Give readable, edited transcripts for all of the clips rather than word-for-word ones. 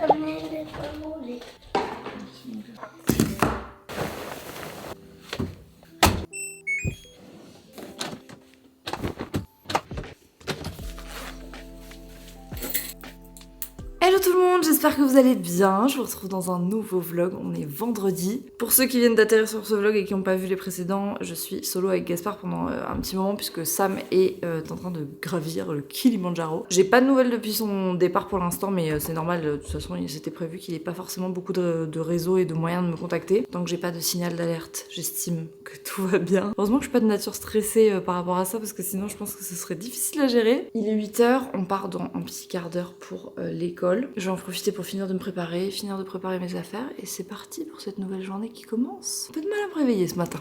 Hello tout le monde, j'espère que vous allez bien, je vous retrouve dans un nouveau vlog, on est vendredi. Pour ceux qui viennent d'atterrir sur ce vlog et qui n'ont pas vu les précédents, je suis solo avec Gaspard pendant un petit moment puisque Sam est en train de gravir le Kilimandjaro. J'ai pas de nouvelles depuis son départ pour l'instant, mais c'est normal, de toute façon c'était prévu qu'il ait pas forcément beaucoup de réseaux et de moyens de me contacter. Tant que j'ai pas de signal d'alerte, j'estime que tout va bien. Heureusement que je suis pas de nature stressée par rapport à ça parce que sinon je pense que ce serait difficile à gérer. Il est 8h, on part dans un petit quart d'heure pour l'école. Je vais en profiter pour finir de me préparer, finir de préparer mes affaires et c'est parti pour cette nouvelle journée qui commence. Un peu de mal à me réveiller ce matin.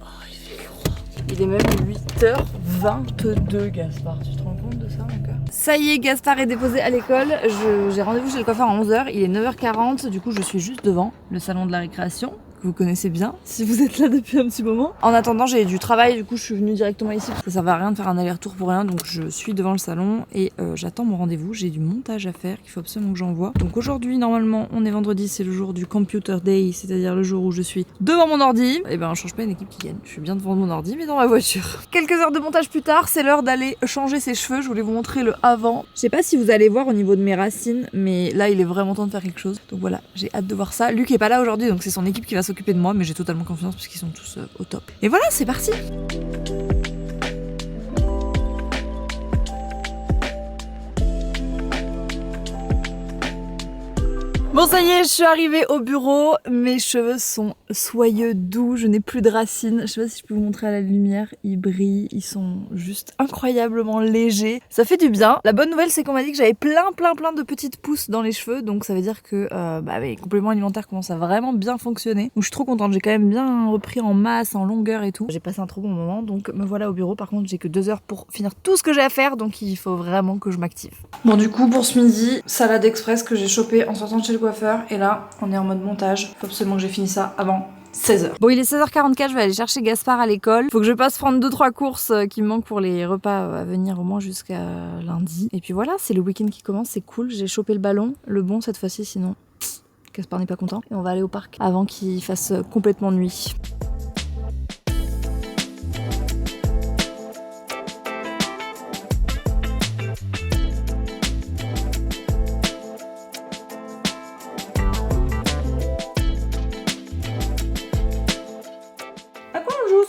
Oh, il fait froid. Il est même 8h22, Gaspard. Tu te rends compte de ça, mon cœur? Ça y est, Gaspard est déposé à l'école. J'ai rendez-vous chez le coiffeur à 11h. Il est 9h40. Du coup, je suis juste devant le salon de la récréation. Vous connaissez bien, si vous êtes là depuis un petit moment. En attendant, j'ai du travail, du coup je suis venue directement ici parce que ça va rien de faire un aller-retour pour rien, donc je suis devant le salon et j'attends mon rendez-vous. J'ai du montage à faire qu'il faut absolument que j'envoie. Donc aujourd'hui, normalement, on est vendredi, c'est le jour du Computer Day, c'est-à-dire le jour où je suis devant mon ordi. Et ben, on change pas une équipe qui gagne. Je suis bien devant mon ordi, mais dans ma voiture. Quelques heures de montage plus tard, c'est l'heure d'aller changer ses cheveux. Je voulais vous montrer le avant. Je sais pas si vous allez voir au niveau de mes racines, mais là, il est vraiment temps de faire quelque chose. Donc voilà, j'ai hâte de voir ça. Luc est pas là aujourd'hui, donc c'est son équipe qui va s'occuper de moi, mais j'ai totalement confiance parce qu'ils sont tous au top. Et voilà, c'est parti! Bon ça y est, je suis arrivée au bureau, mes cheveux sont soyeux, doux, je n'ai plus de racines, je sais pas si je peux vous montrer à la lumière, ils brillent, ils sont juste incroyablement légers, ça fait du bien. La bonne nouvelle c'est qu'on m'a dit que j'avais plein de petites pousses dans les cheveux, donc ça veut dire que mes compléments alimentaires commencent à vraiment bien fonctionner. Donc je suis trop contente, j'ai quand même bien repris en masse, en longueur et tout. J'ai passé un trop bon moment, donc me voilà au bureau. Par contre j'ai que 2 heures pour finir tout ce que j'ai à faire, donc il faut vraiment que je m'active. Bon du coup pour ce midi, salade express que j'ai chopée en sortant de chez le coiffeur, et là on est en mode montage, faut absolument que j'ai fini ça avant 16h. Bon il est 16h44, je vais aller chercher Gaspard à l'école, faut que je passe prendre 2-3 courses qui me manquent pour les repas à venir au moins jusqu'à lundi. Et puis voilà, c'est le week-end qui commence, c'est cool, j'ai chopé le ballon, le bon cette fois-ci, sinon Gaspard n'est pas content. Et on va aller au parc avant qu'il fasse complètement nuit.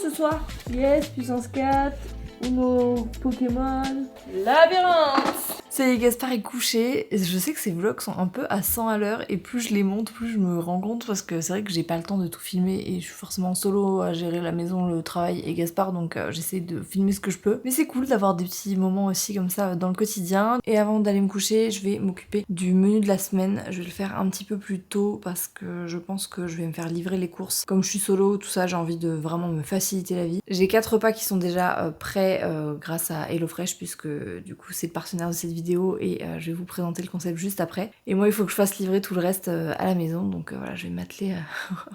Ce soir, yes, puissance 4, Uno, Pokémon, labyrinthe. Ça y est, Gaspard est couché. Je sais que ces vlogs sont un peu à 100 à l'heure et plus je les monte, plus je me rends compte parce que c'est vrai que j'ai pas le temps de tout filmer et je suis forcément solo à gérer la maison, le travail et Gaspard, donc j'essaie de filmer ce que je peux. Mais c'est cool d'avoir des petits moments aussi comme ça dans le quotidien. Et avant d'aller me coucher, je vais m'occuper du menu de la semaine. Je vais le faire un petit peu plus tôt parce que je pense que je vais me faire livrer les courses. Comme je suis solo, tout ça, j'ai envie de vraiment me faciliter la vie. J'ai 4 repas qui sont déjà prêts grâce à HelloFresh puisque du coup c'est le partenaire de cette vidéo et je vais vous présenter le concept juste après. Et moi il faut que je fasse livrer tout le reste à la maison, donc voilà, je vais m'atteler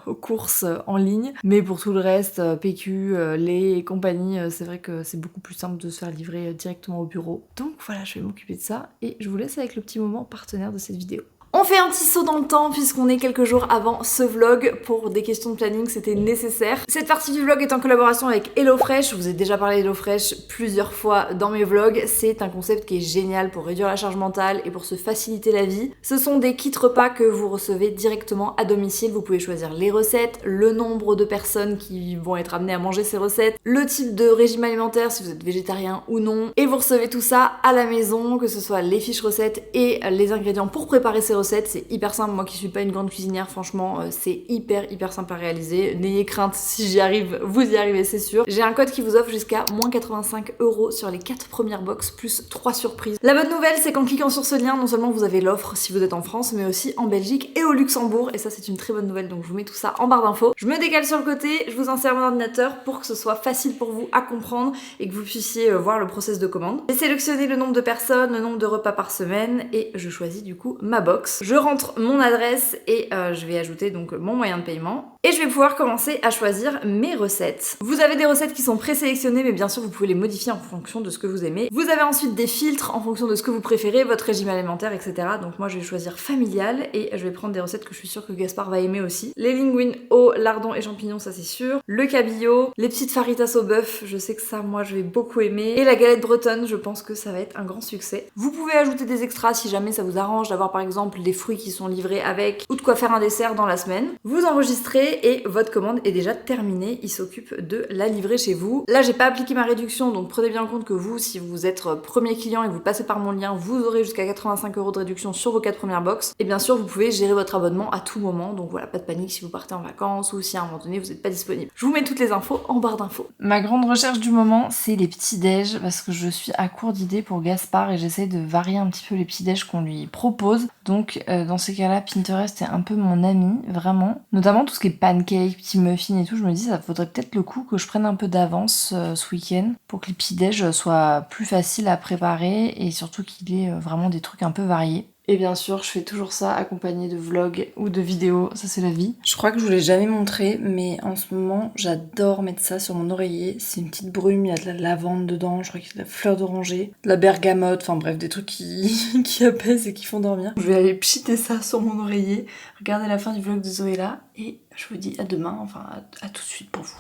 aux courses en ligne. Mais pour tout le reste, PQ, lait et compagnie, c'est vrai que c'est beaucoup plus simple de se faire livrer directement au bureau. Donc voilà, je vais m'occuper de ça et je vous laisse avec le petit moment partenaire de cette vidéo. On fait un petit saut dans le temps puisqu'on est quelques jours avant ce vlog. Pour des questions de planning, c'était nécessaire. Cette partie du vlog est en collaboration avec HelloFresh. Je vous ai déjà parlé d'HelloFresh plusieurs fois dans mes vlogs. C'est un concept qui est génial pour réduire la charge mentale et pour se faciliter la vie. Ce sont des kits repas que vous recevez directement à domicile. Vous pouvez choisir les recettes, le nombre de personnes qui vont être amenées à manger ces recettes, le type de régime alimentaire si vous êtes végétarien ou non. Et vous recevez tout ça à la maison, que ce soit les fiches recettes et les ingrédients pour préparer ces recettes. C'est hyper simple, moi qui suis pas une grande cuisinière, franchement c'est hyper simple à réaliser. N'ayez crainte, si j'y arrive, vous y arrivez, c'est sûr. J'ai un code qui vous offre jusqu'à moins 85 € sur les 4 premières box plus 3 surprises. La bonne nouvelle c'est qu'en cliquant sur ce lien, non seulement vous avez l'offre si vous êtes en France, mais aussi en Belgique et au Luxembourg, et ça c'est une très bonne nouvelle, donc je vous mets tout ça en barre d'infos. Je me décale sur le côté, je vous insère mon ordinateur pour que ce soit facile pour vous à comprendre et que vous puissiez voir le process de commande. J'ai sélectionné le nombre de personnes, le nombre de repas par semaine et je choisis du coup ma box. Je rentre mon adresse et je vais ajouter donc mon moyen de paiement. et je vais pouvoir commencer à choisir mes recettes. Vous avez des recettes qui sont présélectionnées, mais bien sûr vous pouvez les modifier en fonction de ce que vous aimez. Vous avez ensuite des filtres en fonction de ce que vous préférez, votre régime alimentaire, etc. Donc moi je vais choisir familial et je vais prendre des recettes que je suis sûre que Gaspard va aimer aussi. Les linguines au lardon et champignons, ça c'est sûr. Le cabillaud, les petites faritas au bœuf, je sais que ça moi je vais beaucoup aimer. Et la galette bretonne, je pense que ça va être un grand succès. Vous pouvez ajouter des extras si jamais ça vous arrange d'avoir par exemple des fruits qui sont livrés avec, ou de quoi faire un dessert dans la semaine. Vous enregistrez et votre commande est déjà terminée, il s'occupe de la livrer chez vous. Là j'ai pas appliqué ma réduction, donc prenez bien en compte que vous, si vous êtes premier client et que vous passez par mon lien, vous aurez jusqu'à 85 € de réduction sur vos 4 premières box. Et bien sûr vous pouvez gérer votre abonnement à tout moment, donc voilà, pas de panique si vous partez en vacances ou si à un moment donné vous n'êtes pas disponible. Je vous mets toutes les infos en barre d'infos. Ma grande recherche du moment, c'est les petits déj, parce que je suis à court d'idées pour Gaspard et j'essaie de varier un petit peu les petits déj qu'on lui propose. Donc dans ces cas-là, Pinterest est un peu mon ami, vraiment. Notamment tout ce qui est pancakes, petits muffins et tout, je me dis ça faudrait peut-être le coup que je prenne un peu d'avance ce week-end pour que les petits déj soient plus faciles à préparer et surtout qu'il ait vraiment des trucs un peu variés. Et bien sûr, je fais toujours ça accompagné de vlogs ou de vidéos, ça c'est la vie. Je crois que je vous l'ai jamais montré, mais en ce moment, j'adore mettre ça sur mon oreiller. C'est une petite brume, il y a de la lavande dedans, je crois qu'il y a de la fleur d'oranger, de la bergamote, enfin bref, des trucs qui apaisent et qui font dormir. Je vais aller pchiter ça sur mon oreiller, regardez la fin du vlog de Zoé là, et je vous dis à demain, enfin à tout de suite pour vous.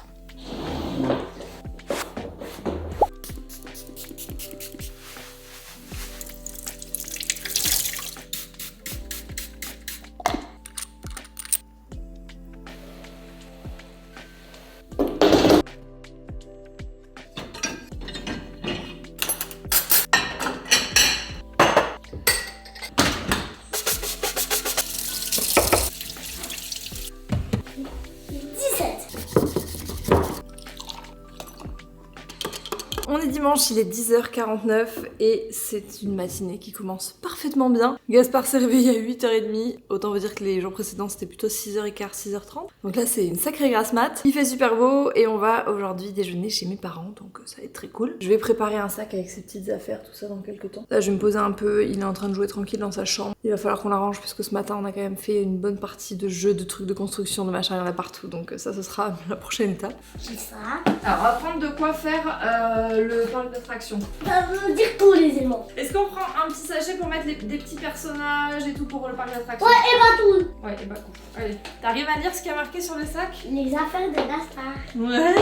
On est dimanche, il est 10h49 et c'est une matinée qui commence parfaitement bien. Gaspard s'est réveillé à 8h30, autant vous dire que les jours précédents c'était plutôt 6h15, 6h30. Donc là c'est une sacrée grasse mat. Il fait super beau et on va aujourd'hui déjeuner chez mes parents, donc ça va être très cool. Je vais préparer un sac avec ses petites affaires, tout ça dans quelques temps. Là je vais me poser un peu, il est en train de jouer tranquille dans sa chambre. Il va falloir qu'on l'arrange puisque ce matin on a quand même fait une bonne partie de jeux, de trucs de construction, de machin, il y en a partout. Donc ça ce sera la prochaine étape. C'est ça. Alors on va prendre de quoi faire le parc d'attractions. Ça veut dire tous les éléments. Est-ce qu'on prend un petit sachet pour mettre des petits personnages et tout pour le parc d'attractions? Ouais, et bah tout. Ouais, et bah cool. Allez, t'arrives à lire ce qu'il y a marqué sur le sac? Les affaires de Gaspard. Ouais.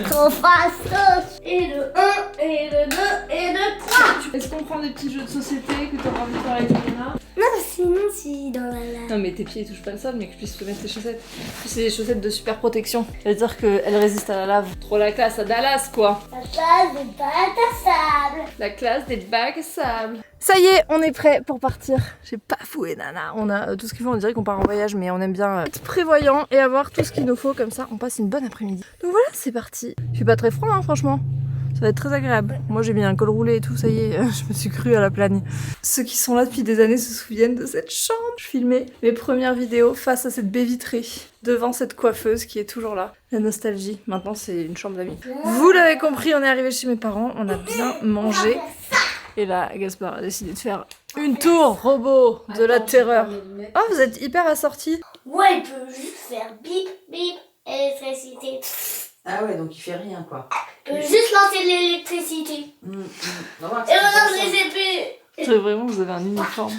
Qu'on fasse et le 1, et le 2, et le 3. Est-ce qu'on prend des petits jeux de société que t'auras envie de faire avec Elena? Non, sinon c'est dans la... Non mais tes pieds ils touchent pas le sol, mais que je puisse te mettre tes chaussettes. C'est des chaussettes de super protection. Ça veut dire qu'elles résistent à la lave. Trop la classe à Dallas quoi. La place des bacs à sable. La classe des bacs à sable. Ça y est, on est prêt pour partir. J'ai pas foué nana. On a tout ce qu'il faut, on dirait qu'on part en voyage, mais on aime bien être prévoyant et avoir tout ce qu'il nous faut, comme ça on passe une bonne après-midi. Donc voilà, c'est parti. Il fait pas très froid hein, franchement. Ça va être très agréable. Moi j'ai mis un col roulé et tout, ça y est, je me suis crue à la plagne. Ceux qui sont là depuis des années se souviennent de cette chambre. Je filmais mes premières vidéos face à cette baie vitrée, devant cette coiffeuse qui est toujours là. La nostalgie. Maintenant c'est une chambre d'amis. Vous l'avez compris, on est arrivé chez mes parents, on a bien mangé. Et là, Gaspard a décidé de faire une tour robot de la terreur. Oh, vous êtes hyper assortis. Ouais, il peut juste faire bip, bip, électricité. Ah ouais, donc il fait rien quoi. Il peut juste lancer l'électricité. Et relance les épées. C'est vraiment, vous avez un uniforme.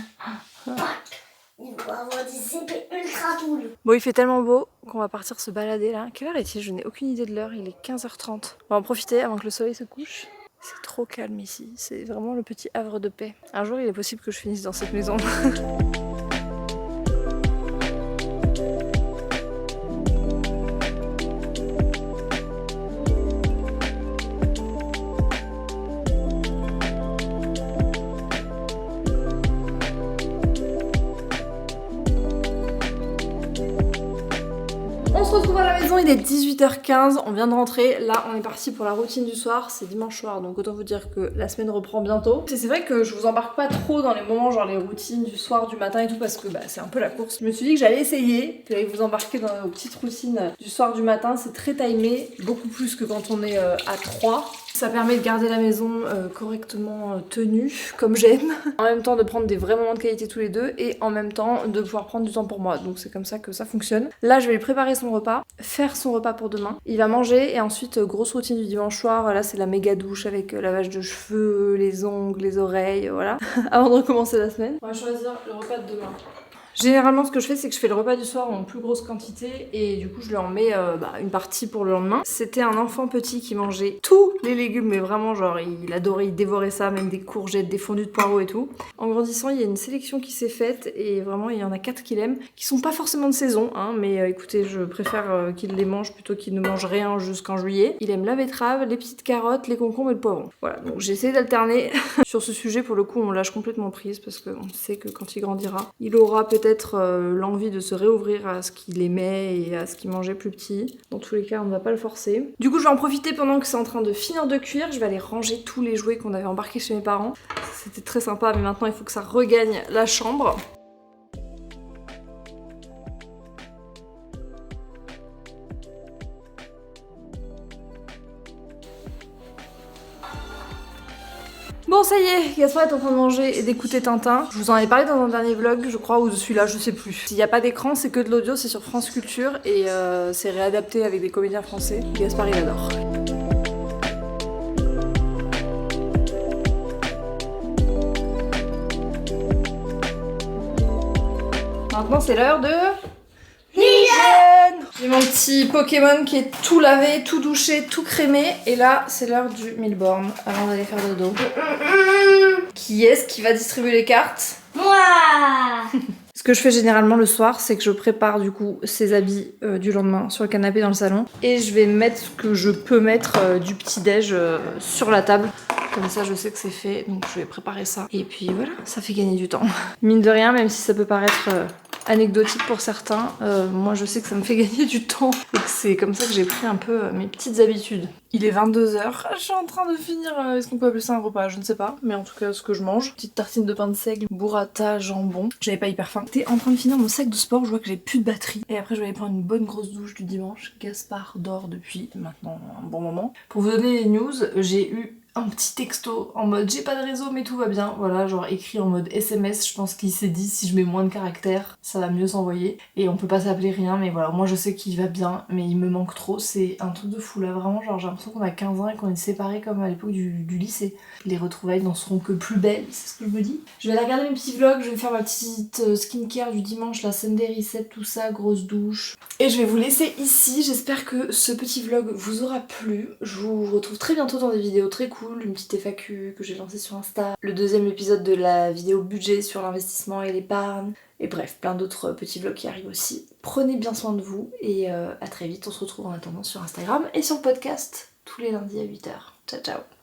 Il doit avoir des épées ultra cool. Bon, il fait tellement beau qu'on va partir se balader là. Quelle heure est-il? Je n'ai aucune idée de l'heure, il est 15h30. On va en profiter avant que le soleil se couche. C'est trop calme ici, c'est vraiment le petit havre de paix. Un jour, il est possible que je finisse dans cette maison. On se retrouve à la maison, il est 18h. 18h15, on vient de rentrer. Là, on est parti pour la routine du soir. C'est dimanche soir, donc autant vous dire que la semaine reprend bientôt. Et c'est vrai que je vous embarque pas trop dans les moments, genre les routines du soir, du matin et tout, parce que c'est un peu la course. Je me suis dit que j'allais essayer, que j'allais vous embarquer dans nos petites routines du soir, du matin. C'est très timé, beaucoup plus que quand on est à 3. Ça permet de garder la maison correctement tenue, comme j'aime. En même temps de prendre des vrais moments de qualité tous les deux et en même temps de pouvoir prendre du temps pour moi. Donc c'est comme ça que ça fonctionne. Là je vais lui préparer son repas, faire son repas pour demain. Il va manger et ensuite grosse routine du dimanche soir. Là c'est la méga douche avec lavage de cheveux, les ongles, les oreilles, voilà. Avant de recommencer la semaine. On va choisir le repas de demain. Généralement ce que je fais c'est que je fais le repas du soir en plus grosse quantité et du coup je lui en mets une partie pour le lendemain. C'était un enfant petit qui mangeait tous les légumes mais vraiment genre il adorait, il dévorait ça, même des courgettes, des fondus de poireaux et tout. En grandissant il y a une sélection qui s'est faite et vraiment il y en a 4 qu'il aime, qui sont pas forcément de saison hein, mais écoutez je préfère qu'il les mange plutôt qu'il ne mange rien jusqu'en juillet. Il aime la betterave, les petites carottes, les concombres et le poivron. Voilà donc j'ai essayé d'alterner. Sur ce sujet pour le coup on lâche complètement prise parce qu'on sait que quand il grandira il aura peut-être l'envie de se réouvrir à ce qu'il aimait et à ce qu'il mangeait plus petit. Dans tous les cas, on ne va pas le forcer. Du coup, je vais en profiter pendant que c'est en train de finir de cuire. Je vais aller ranger tous les jouets qu'on avait embarqués chez mes parents. C'était très sympa, mais maintenant, il faut que ça regagne la chambre. Bon ça y est, Gaspard est en train de manger et d'écouter Tintin. Je vous en avais parlé dans un dernier vlog, je crois, ou de celui-là, je sais plus. S'il n'y a pas d'écran, c'est que de l'audio, c'est sur France Culture et c'est réadapté avec des comédiens français. Gaspard il adore. Maintenant c'est l'heure de... J'ai mon petit Pokémon qui est tout lavé, tout douché, tout crémé. Et là, c'est l'heure du Milborn, avant d'aller faire dodo. Qui est-ce qui va distribuer les cartes? Moi. Ce que je fais généralement le soir, c'est que je prépare du coup ses habits du lendemain sur le canapé dans le salon. Et je vais mettre ce que je peux mettre du petit-déj sur la table. Comme ça, je sais que c'est fait, donc je vais préparer ça. Et puis voilà, ça fait gagner du temps. Mine de rien, même si ça peut paraître... anecdotique pour certains, moi je sais que ça me fait gagner du temps et que c'est comme ça que j'ai pris un peu mes petites habitudes. Il est 22h, je suis en train de finir, est-ce qu'on peut appeler ça un repas? Je ne sais pas, mais en tout cas ce que je mange. Petite tartine de pain de seigle, burrata, jambon. J'avais pas hyper faim. J'étais en train de finir mon sac de sport, je vois que j'ai plus de batterie. Et après je vais aller prendre une bonne grosse douche du dimanche. Gaspard dort depuis maintenant un bon moment. Pour vous donner les news, j'ai eu un petit texto en mode j'ai pas de réseau mais tout va bien, voilà, genre écrit en mode SMS, je pense qu'il s'est dit si je mets moins de caractères ça va mieux s'envoyer et on peut pas s'appeler rien, mais voilà, moi je sais qu'il va bien mais il me manque trop, c'est un truc de fou là, vraiment, genre j'ai l'impression qu'on a 15 ans et qu'on est séparés comme à l'époque du lycée. Les retrouvailles n'en seront que plus belles, c'est ce que je me dis. Je vais aller regarder mes petits vlogs, je vais faire ma petite skincare du dimanche, la Sunday reset, tout ça, grosse douche. Et je vais vous laisser ici, j'espère que ce petit vlog vous aura plu. Je vous retrouve très bientôt dans des vidéos très cool, une petite FAQ que j'ai lancée sur Insta, le deuxième épisode de la vidéo budget sur l'investissement et l'épargne, et bref, plein d'autres petits vlogs qui arrivent aussi. Prenez bien soin de vous et à très vite, on se retrouve en attendant sur Instagram et sur le podcast tous les lundis à 8h. Ciao ciao.